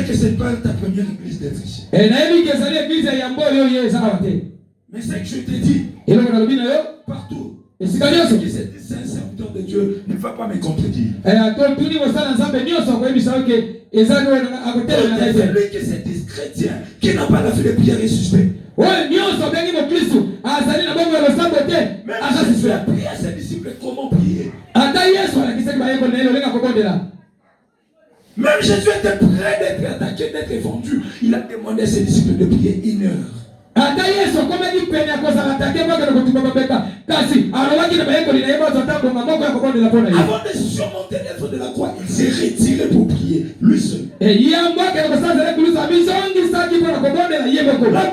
que ce n'est pas ta première église d'être ici. Mais c'est que je te dis, partout, celui qui se dit c'est un serviteur de Dieu ne va pas me contredire. Celui qui se dit chrétien, qui n'a pas la vie de prière est suspect. Même Jésus a prié à ses disciples comment prier. Même Jésus était prêt d'être attaqué, d'être vendu. Il a demandé à ses disciples de prier 1 heure. Avant de surmonter l'œuvre de la croix, il s'est retiré pour prier, lui seul. La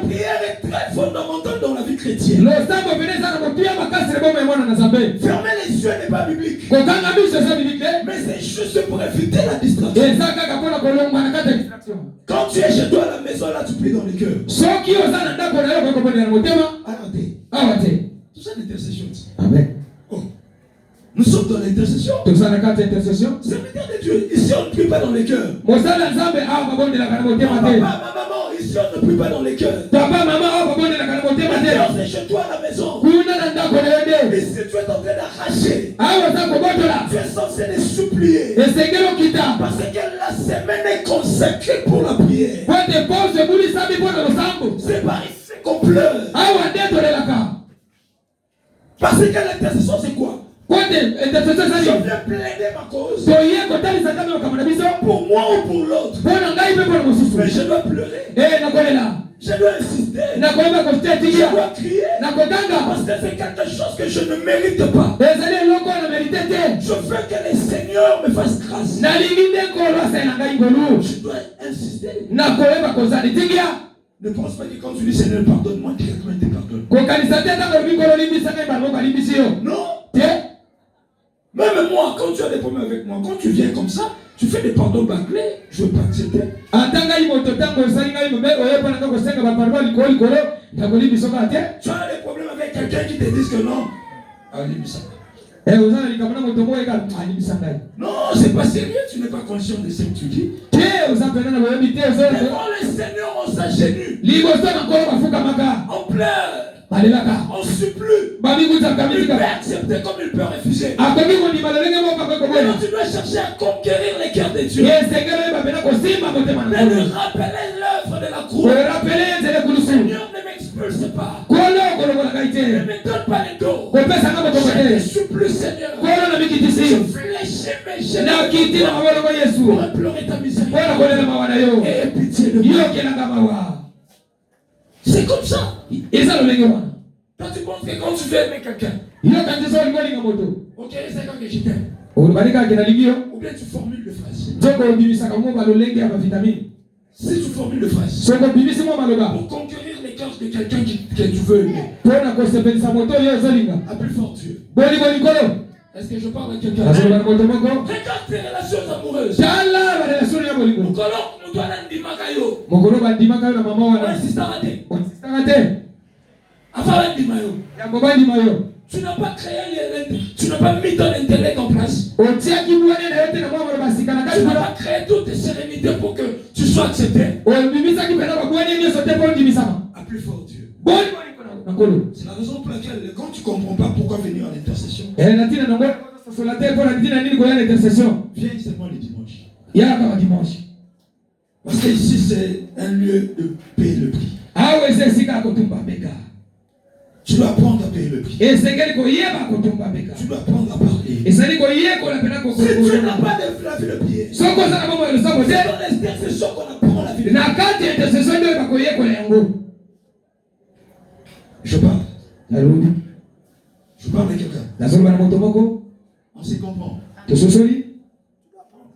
prière est très fondamentale dans la vie chrétienne. Fermer les yeux n'est pas biblique. Mais c'est juste pour éviter la distraction. Quand tu es chez toi à la maison, là tu pries dans le cœur. Tout ça l'intercession. Amen. Oh. Nous sommes dans l'intercession. C'est l'unité de Dieu. Ici on ne prie pas dans les cœurs. Papa, maman, ici on ne prie pas dans les cœurs. C'est chez toi à la maison. Et si tu es en train d'arracher, tu es censé les supplier. Parce que la semaine est consacrée pour la prière. C'est par ici qu'on pleure. Parce que l'intercession c'est quoi? Je viens plaider ma cause pour moi ou pour l'autre. Mais je dois pleurer. Je dois insister. Je dois crier. Parce que c'est quelque chose que je ne mérite pas. Je veux que le Seigneur me fasse grâce. Je dois insister. Ne pense pas que quand tu dis Seigneur pardonne-moi, directement il te pardonne. Non. Même moi, quand tu as des problèmes avec moi, quand tu viens comme ça, tu fais des pardons bâclés, je ne veux pas accepter. Tu as des problèmes avec quelqu'un qui te dit que non. Non, c'est pas sérieux, tu n'es pas conscient de ce que tu dis. Devant le Seigneur, on s'agenouille. On pleure. On supplie. Il peut accepter comme il peut refuser. Alors tu dois chercher à conquérir les cœurs de Dieu. Mais lui rappeler l'œuvre de la croix. Le Seigneur ne m'expulse pas. Ne me donne pas le dos. Je te supplie Seigneur. Je fléchis mes genoux pour implorer ta miséricorde. Et pitié de moi. C'est comme ça. Toi tu penses que quand tu veux aimer quelqu'un, ok, c'est quand que je t'aime. Ou bien tu formules de phrases. Si tu formules de phrases pour conquérir les cœurs de quelqu'un que tu veux aimer, à plus fort Dieu. Est-ce que je parle à quelqu'un? Regarde tes relations amoureuses. Tu n'as pas créé tu n'as pas mis ton intellect en place. Tu n'as pas créé toute tes sérénités pour que tu sois accepté. À plus fort Dieu. C'est la raison pour laquelle quand tu ne comprends pas pourquoi venir à l'intercession, viens seulement le dimanche. Parce que ici c'est un lieu de payer le prix. Tu dois apprendre à payer le prix. Tu dois apprendre à parler. Si tu n'as pas la vie de prier, c'est dans l'intercession qu'on apprend la vie de prier. Je parle. Je parle à quelqu'un. On se comprend.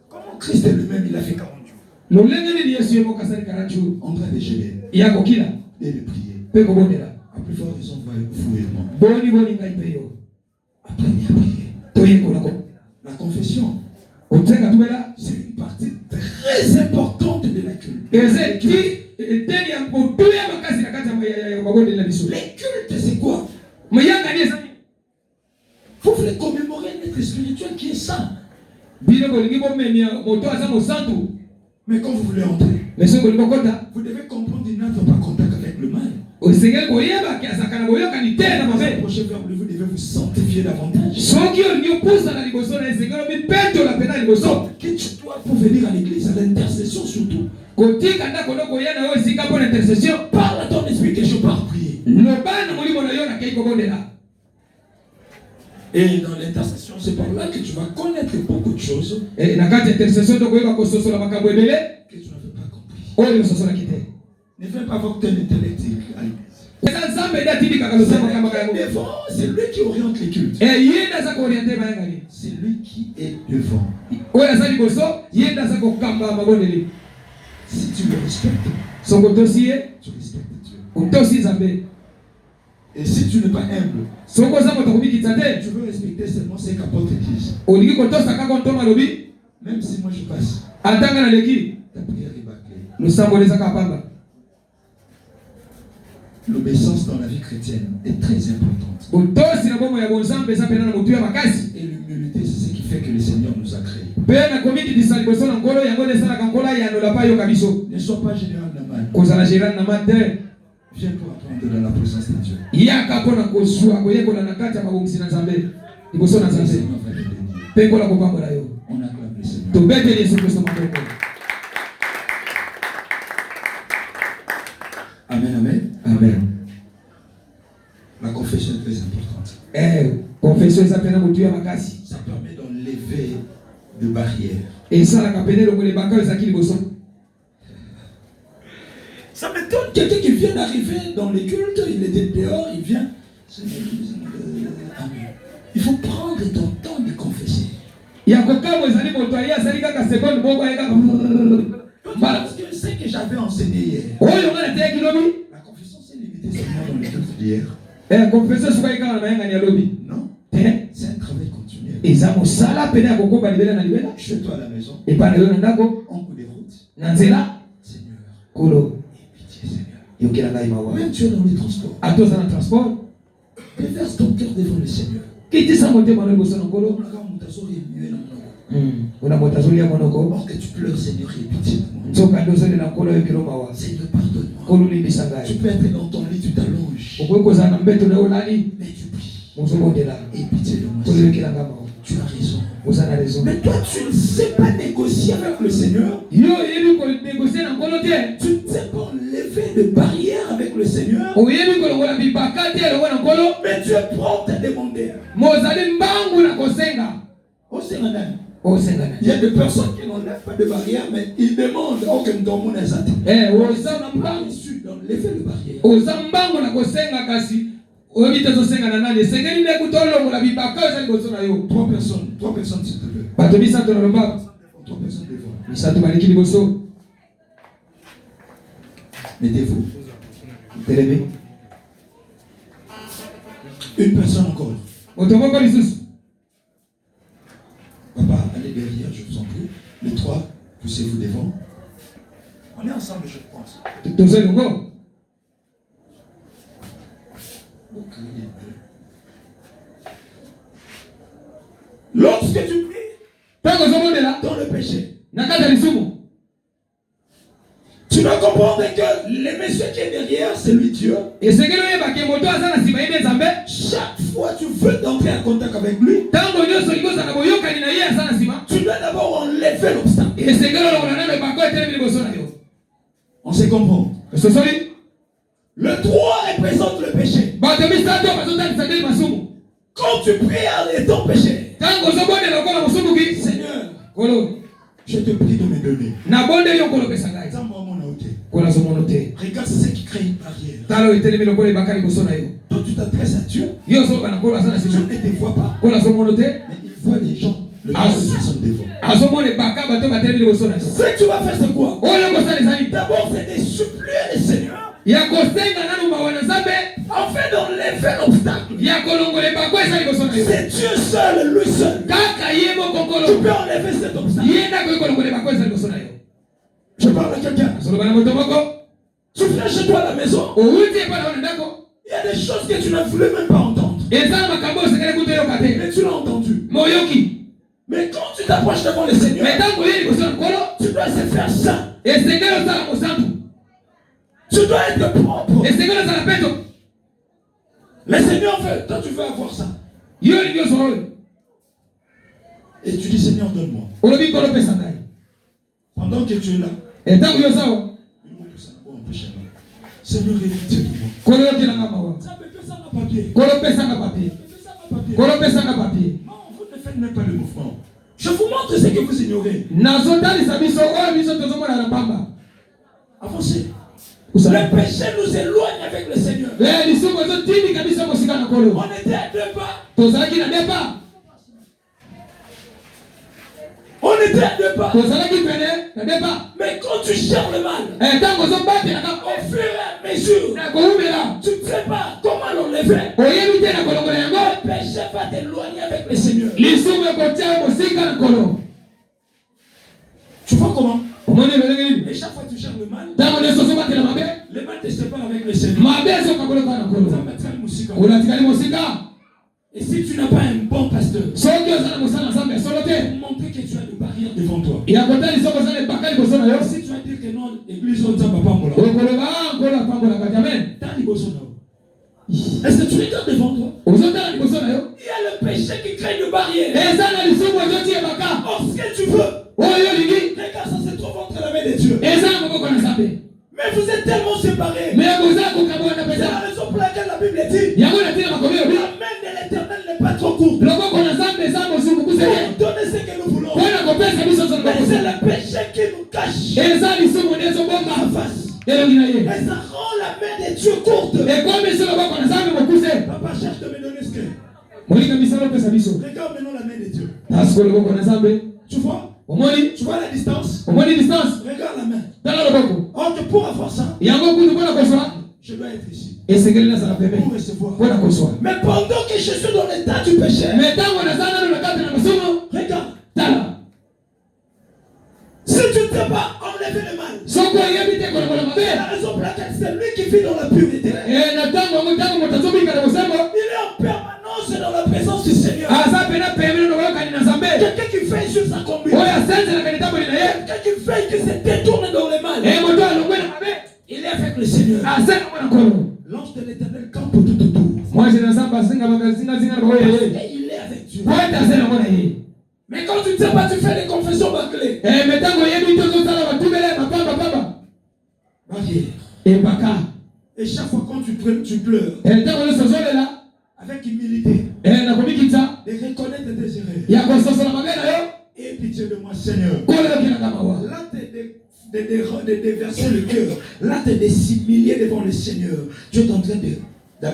Comment Christ lui-même il a fait 40 jours en train de jeûner et de prier. À plus forte raison, fouillez-moi. Apprenez à prier. La confession, c'est une partie très importante de la culte. Les cultes, c'est quoi? Vous voulez commémorer notre spirituel qui est saint. Mais Mais quand vous voulez entrer, Mais ce que vous devez comprendre qu'il n'entre pas en contact avec le mal. au Seigneur, vous devez vous sanctifier davantage. Donc, que tu dois pour venir à l'église, à l'intercession surtout. Parle à ton esprit que je pars prier. Et dans l'intercession, c'est par là que tu vas connaître beaucoup de choses que tu n'avais pas compris. Ne fais pas avoir ton intellect à l'église. C'est lui qui oriente les cultes. C'est lui qui est devant. Si tu le respectes, tu respectes Dieu. Et si tu n'es pas humble, tu veux respecter seulement ce qu'apporte l'église. Même si moi je passe, ta prière est bâclée. L'obéissance dans la vie chrétienne est très importante. Et l'humilité, c'est ce qui fait que le Seigneur nous a créés. Ne sois pas général Naman. Viens pour apprendre dans la présence de Dieu. On acclame le Seigneur. Amen, amen. Amen. La confession est très importante. Ça permet d'enlever des barrières. Ça m'étonne, quelqu'un qui vient d'arriver dans les cultes, il était dehors, il vient. Il faut prendre ton temps de confesser. Parce que c'est que j'avais enseigné hier. La confession s'est limitée seulement dans les cultes d'hier. Non. C'est un travail continuel. Chez toi à la maison. En cours de route. Seigneur. Pitié, Seigneur. Même tu es dans les transports. Déverse ton cœur devant le Seigneur. Or que tu pleures, Seigneur, et pitié de moi. Seigneur, pardonne-moi. Tu peux être dans ton lit, tu t'allonges. Mais tu pries. Et pitié de moi, Seigneur. Tu as raison. Mais toi, tu ne sais pas négocier avec le Seigneur. Tu ne sais pas enlever de barrières avec le Seigneur. Mais tu es prompt à demander. Il y a des personnes qui n'enlèvent pas de barrières, mais ils demandent aucun don les attend. Issu d'enlever les barrières. Trois personnes s'il te plaît. Trois personnes devant. Mettez-vous. Une personne encore. Papa, allez derrière, je vous en prie. Les trois, poussez-vous devant. On est ensemble, je pense. Lorsque tu pries dans le péché, tu dois comprendre que le monsieur qui est derrière, c'est lui Dieu. Chaque fois que tu veux entrer en contact avec lui, tu dois d'abord enlever l'obstacle. On se comprend. Le 3 représente le péché. Quand tu pries à ton péché, Seigneur, je te prie de me donner. Regarde ce qui crée une barrière. Toi tu t'adresses à Dieu. Tu ne te vois pas. Mais il voit les gens. Le gens sont devant. Ce que tu vas faire c'est quoi? D'abord c'est de supplier le Seigneur. Afin d'enlever l'obstacle. C'est Dieu seul, lui seul. Tu peux enlever cet obstacle. Je parle à quelqu'un. Tu viens chez toi à la maison. Il y a des choses que tu ne voulais même pas entendre. Mais tu l'as entendu. Mais quand tu t'approches devant le Seigneur, tu dois se faire ça. Tu dois être propre. Le Seigneur veut, toi tu veux avoir ça. Et tu dis Seigneur, donne-moi. Pendant que tu es là, Seigneur, évite-moi. Vous ne faites même pas le mouvement. Je vous montre ce que vous ignorez. Avancez. Le péché nous éloigne avec le Seigneur. On était à 2 pas. On était à 2 pas. Mais quand tu cherches le mal, au fur et à mesure, tu ne sais pas comment l'enlever. Le péché va t'éloigner avec le Seigneur. Tu vois comment? Et chaque fois que tu cherches le mal, le mal te sépare avec le Seigneur. Et si tu n'as pas un bon pasteur, montrer que tu as des barrières devant toi. Si tu vas dire que non, l'église ne va pas me est-ce que tu regardes devant toi? Il y a le péché qui crée une barrière. Oh, ce que tu veux. Regarde, ça se trouve entre la main de Dieu. Mais vous êtes tellement séparés. C'est la raison pour laquelle la Bible dit la main de l'Éternel n'est pas trop courte. Donner ce que nous voulons. Mais c'est le péché qui nous cache la face. Et ça rend la main de Dieu courte. Papa cherche de me donner ce que. Regarde maintenant la main de Dieu. Tu vois? Tu vois la distance? Regarde la main. Or que pour avoir ça, je dois être ici. Pour recevoir. Mais pendant que je suis dans l'état du péché, regarde. Si tu ne sais pas enlever le mal, c'est la raison pour laquelle c'est lui qui vit dans la pureté. Il est en permanence dans la présence du Seigneur. Quelqu'un qui fait sur sa conduite. Quelqu'un qui fait que se détourne dans le mal. Il est avec le Seigneur. L'ange de l'Éternel campe tout autour. Et il est avec Dieu. Mais quand tu ne sais pas, tu fais des confessions bâclées. Et chaque fois quand tu pleures, avec humilité, et reconnaître tes erreurs. Et pitié de moi, Seigneur. Là, de déverser le cœur. Là, de s'humilier devant le Seigneur. Tu es en train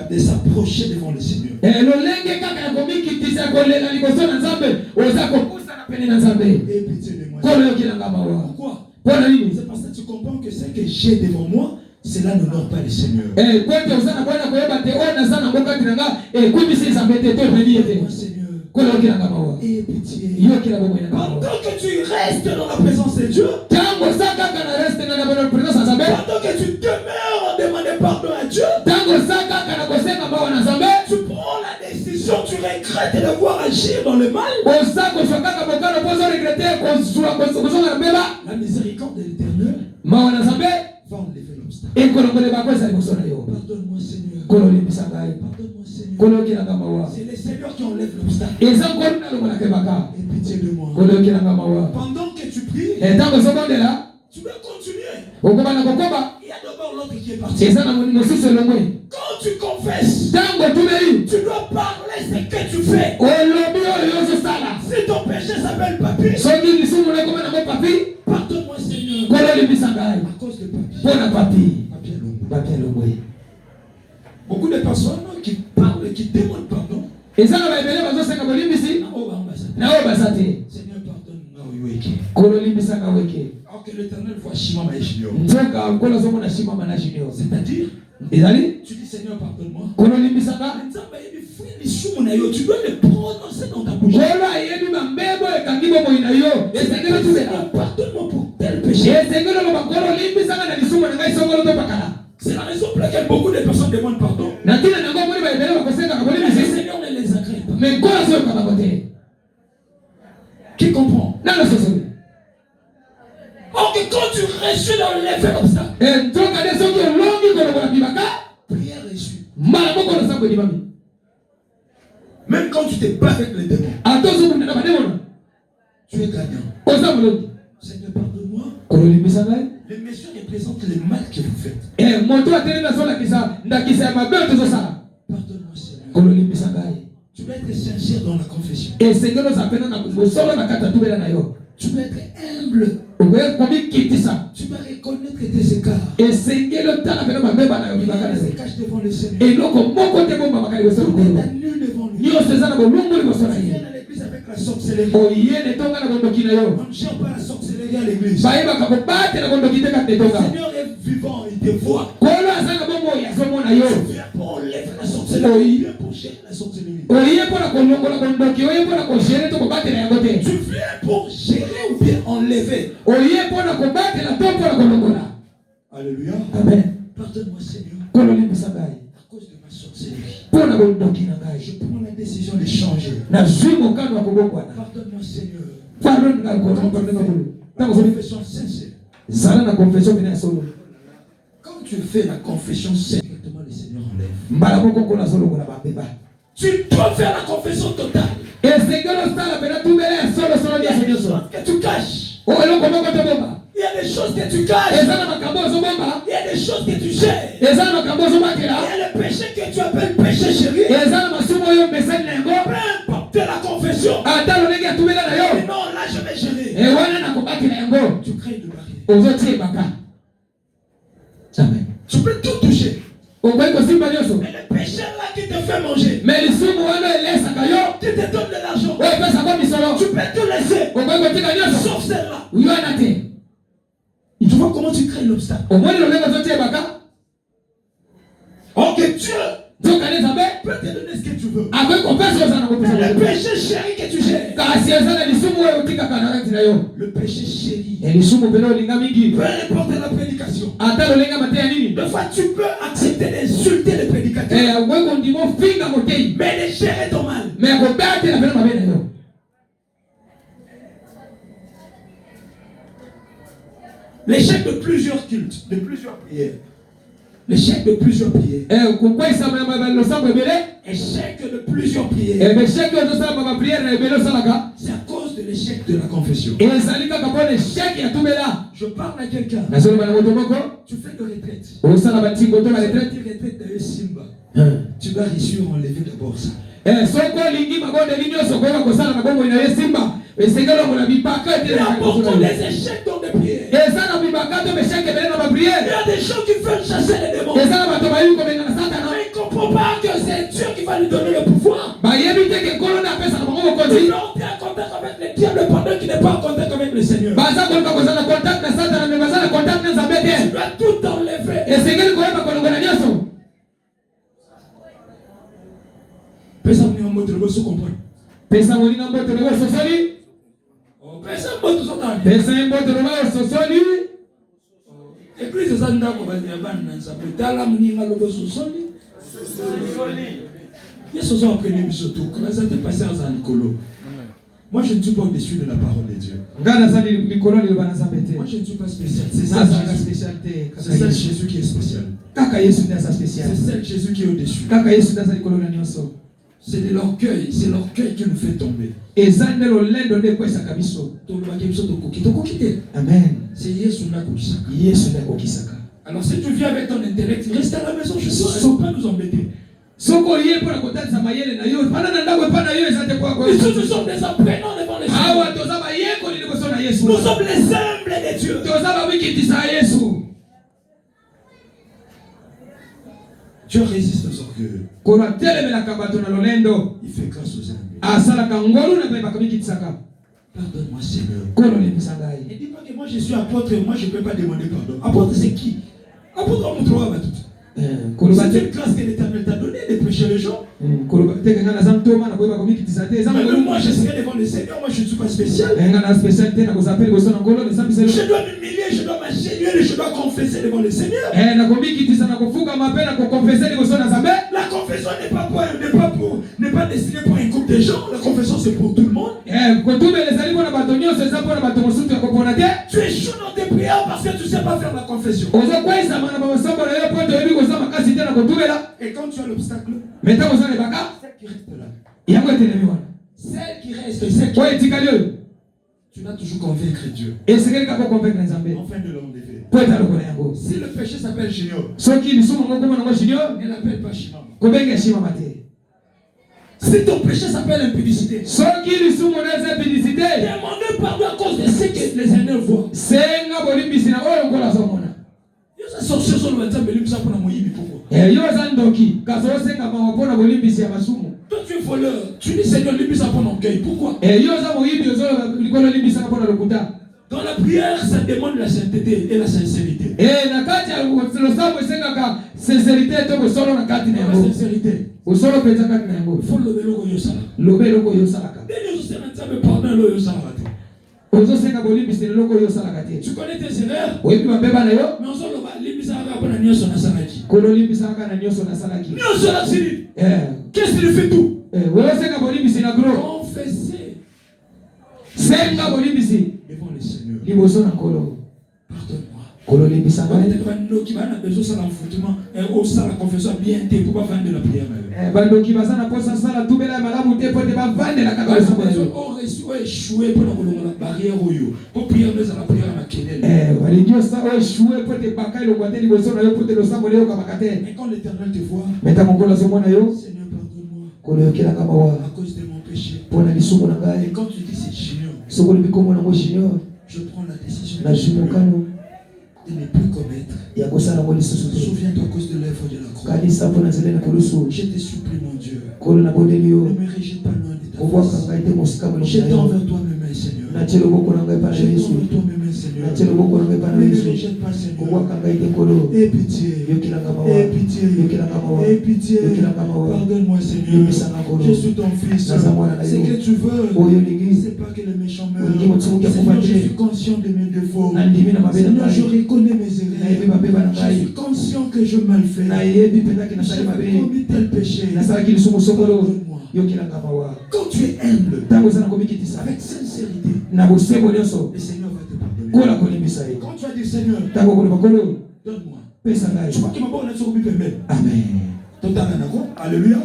de s'approcher devant le Seigneur. Et pitié de moi. Pourquoi? C'est parce que tu comprends que ce que j'ai devant moi, cela n'honore pas le Seigneur. Seigneur, et pitié. Pendant que tu restes dans la présence de Dieu, pendant que tu demeures en demandant pardon à Dieu, tu prends la décision, tu regrettes de devoir agir dans le mal. La miséricorde de l'Éternel va enlever l'obstacle. Pardonne-moi, Seigneur. Pardonne-moi, Seigneur. C'est le Seigneur qui enlève l'obstacle. Et pitié de moi. Pendant que tu pries, tu dois continuer. Il y a d'abord l'autre qui est parti. Quand tu confesses, tu dois parler ce que tu fais. Si ton péché s'appelle papier, pardonne-moi, Seigneur. À cause de papier. Beaucoup de personnes qui parlent et qui demandent pardon. Seigneur, pardonne-moi. Alors que l'Éternel voit Shima Maïchino. C'est-à-dire, tu dis Seigneur, pardonne-moi. Tu dois le prononcer dans ta bouche. Pardonne-moi pour tel péché. C'est la raison pour laquelle beaucoup de personnes demandent pardon. Mais le Seigneur ne les agrée pas. reçu d'enlever l'obstacle. Prière reçue. Même quand tu te bats avec les démons, tu es gagnant. Seigneur, pardonne-moi. Les messieurs représentent les mal que vous faites. Pardonne-moi, Seigneur. Tu dois être sincère dans la confession. Tu dois être humble. Tu dois reconnaître tes écarts. Tu caches devant le Seigneur. Tu es nul devant lui. Tu viens à l'église avec la sorcellerie. On ne gère pas la sorcellerie à l'église. Le Seigneur est vivant, il te voit. Tu viens pour enlever la sorcellerie. Tu viens pour gérer la sorcellerie. Tu viens pour gérer ou bien enlever. Alléluia. Amen. Pardonne-moi, Seigneur. À cause de ma sorcellerie. Je prends la décision de changer. Pardonne-moi, Seigneur. Confession sincère. Quand tu fais la confession sincère, le Seigneur enlève. Tu dois faire la confession totale. Que tu caches. Il y a des choses que tu caches. Il y a des choses que tu gères. Il y a le péché que tu appelles péché chéri. Peu importe la confession. Mais non, là je vais gérer. Tu crées de barrière. Tu peux tout toucher. Mais le péché là qui te fait manger, qui te donne de l'argent, tu peux tout laisser. Sauf celle-là. Tu vois comment tu crées l'obstacle. Ok, Dieu peut te donner ce que tu veux. Le péché chéri que tu gères. Le péché chéri. Peu importe la prédication. Des fois tu peux accepter d'insulter le prédicateur. Mais de gérer ton mal. L'échec de plusieurs cultes, de plusieurs prières. L'échec de plusieurs prières. Échec de plusieurs prières. C'est à cause de l'échec de la confession. Je parle à quelqu'un. Tu fais de retraite. Tu retraite de Simba. Tu vas réussir à enlever d'abord ça. Peu importe les échecs dans les prières. Il y a des gens qui veulent chasser les démons. Mais ils ne comprennent pas que c'est Dieu qui va lui donner le pouvoir. Il est en contact avec le diable pendant qu'il n'est pas en contact avec le Seigneur. Tu dois tout enlever. Église za ndako bana nza betala muninga lobo sosoli. Yesu zo appelé bisoto quand ça t'est passé à Nikolo. Moi je ne suis pas au-dessus de la parole de Dieu. Moi je ne suis pas spécial. C'est ça la spécialité. C'est ça Jésus qui est spécial. C'est celle Jésus qui est au-dessus. C'est de l'orgueil, c'est l'orgueil qui nous fait tomber. Amen. C'est Yesu Nakokisaka. Alors si tu viens avec ton intellect, reste à la maison, je ne peux pas nous embêter. Nous sommes des apprenants devant les Seigneur. Nous sommes les humbles de Dieu. Dieu résiste aux orgueilleux. Il fait grâce aux humbles. Pardonne-moi, Seigneur. Et dis pas que moi je suis apôtre et moi je ne peux pas demander pardon. Apôtre, c'est qui? Apôtre, on montre à tout. C'est une grâce que l'Éternel t'a donnée de prêcher les gens. Mais moi je serai devant le Seigneur, moi je ne suis pas spécial. Je dois m'humilier, je dois m'agenouiller, je dois confesser devant le Seigneur. La confession n'est pas destinée pour un groupe de gens, la confession c'est pour tout le monde. Tu échoues dans tes prières parce que tu ne sais pas tentation. Et quand tu as l'obstacle, celle qui reste là. Celle qui reste, celle qui... Tu dois toujours convaincre Dieu. Enfin de l'homme. Si le péché s'appelle Junior, ne l'appelle pas Shimama. Si ton péché s'appelle impudicité, demandez pardon à cause de ce que les aînés voient. Toi tu es voleur, tu dis Seigneur, libère ça pour l'orgueil. Pourquoi? Dans la prière, ça demande la sainteté et la sincérité. La sincérité. Il faut tu connais tes erreurs, mais on s'en qu'est-ce qu'il fait tout? Confessez devant le Seigneur. Pardonne-moi. Et quand l'Éternel te voit, Seigneur, pardonne-moi à cause de mon péché. Et quand tu dis c'est Junior, je prends la décision de ne plus commettre. Souviens-toi à cause de l'œuvre de la croix. Je te supplie, mon Dieu, ne me rejette pas loin de ta face. Je tends vers toi, mes mains, Seigneur. Je tends vers toi, mes mains, Seigneur. Ne me rejette pas, Seigneur. Aie pitié. Aie pitié. Aie pitié. Pardonne-moi, Seigneur. Je suis ton fils. Ce que tu veux, c'est pas que les méchants meurent. Seigneur, je suis conscient de mes défauts. Seigneur, je reconnais mes erreurs. Je suis conscient que je mal fait. J'ai commis tel péché. Pardonne-moi. Quand tu es humble, avec sincérité, le Seigneur va te pardonner. Quand tu as dit Seigneur, donne-moi. Je crois que ma bonne est permet. Amen. Alléluia.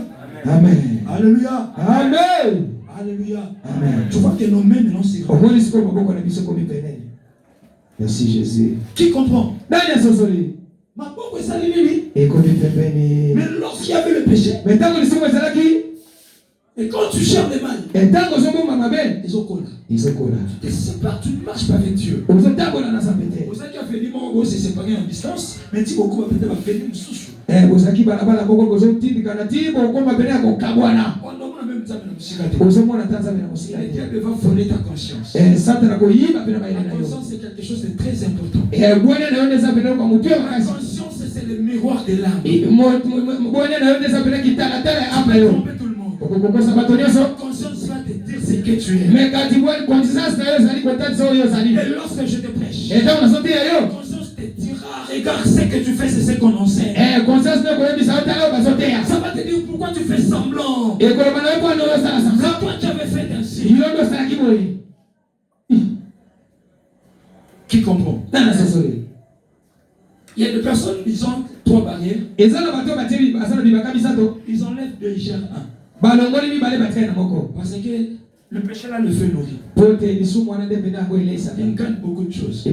Amen. Alléluia. Amen. Alléluia. Amen. Tu vois que nos mains maintenant c'est grand. Merci Jésus. Qui comprend? Ma pauvre est salie. Mais lorsqu'il y avait le péché, et quand tu cherches les mailles, ils ont collé. Tu te sépares, tu ne marches pas avec Dieu. Vous savez qui a fait du monde, c'est séparé en distance, mais tu beaucoup peut-être va faire une souche. On devra voler ta conscience. La conscience c'est quelque chose de très important. La conscience c'est le miroir de l'âme. Tout le monde. La conscience va te dire ce que tu es. Et lorsque je te prêche, la conscience te dira, regarde ce que tu fais, c'est ce qu'on enseigne. Ça va te dire pourquoi tu fais semblant. C'est toi qui avais fait ainsi. Qui comprend? Il y a des personnes, ils ont 3 barrières. Ils enlèvent 2, ils gèrent 1. Parce que le péché là le fait nourrir. Il gagne beaucoup de choses.